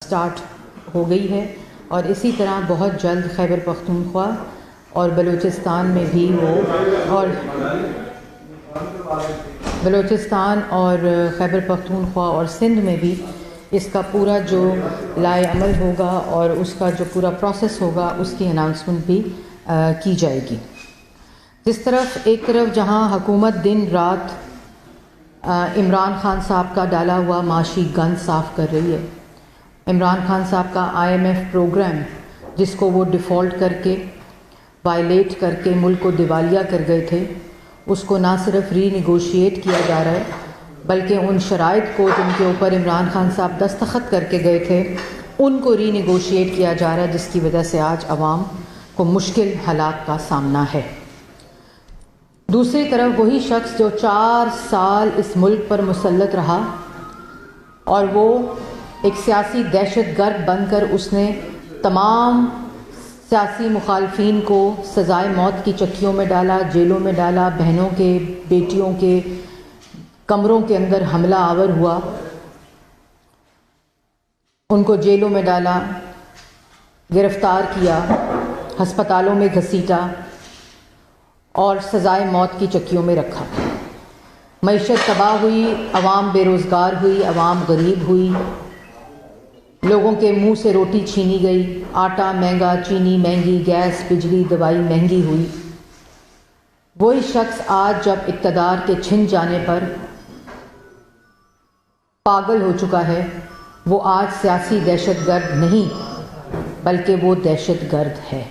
Start ہو گئی ہے اور اسی طرح بہت جلد خیبر پختونخوا اور بلوچستان میں بھی بلوچستان اور خیبر پختونخوا اور سندھ میں بھی اس کا پورا جو لائے عمل ہوگا اور اس کا جو پورا پروسیس ہوگا اس کی اناؤنسمنٹ بھی کی جائے گی۔ ایک طرف جہاں حکومت دن رات عمران خان صاحب کا ڈالا ہوا معاشی گند صاف کر رہی ہے، عمران خان صاحب کا IMF پروگرام جس کو وہ ڈیفالٹ کر کے وائلیٹ کر کے ملک کو دیوالیہ کر گئے تھے، اس کو نہ صرف ری نیگوشیٹ کیا جا رہا ہے بلکہ ان شرائط کو جن کے اوپر عمران خان صاحب دستخط کر کے گئے تھے ان کو ری نیگوشیٹ کیا جا رہا ہے، جس کی وجہ سے آج عوام کو مشکل حالات کا سامنا ہے۔ دوسری طرف وہی شخص جو 4 سال اس ملک پر مسلط رہا اور وہ ایک سیاسی دہشت گرد بن کر اس نے تمام سیاسی مخالفین کو سزائے موت کی چکیوں میں ڈالا، جیلوں میں ڈالا، بہنوں کے بیٹیوں کے کمروں کے اندر حملہ آور ہوا، ان کو جیلوں میں ڈالا، گرفتار کیا، ہسپتالوں میں گھسیٹا اور سزائے موت کی چکیوں میں رکھا۔ معیشت تباہ ہوئی، عوام بے روزگار ہوئی، عوام غریب ہوئی، لوگوں کے منہ سے روٹی چھینی گئی، آٹا مہنگا، چینی مہنگی، گیس، بجلی، دوائی مہنگی ہوئی۔ وہی شخص آج جب اقتدار کے چھن جانے پر پاگل ہو چکا ہے، وہ آج سیاسی دہشت گرد نہیں بلکہ وہ دہشت گرد ہے۔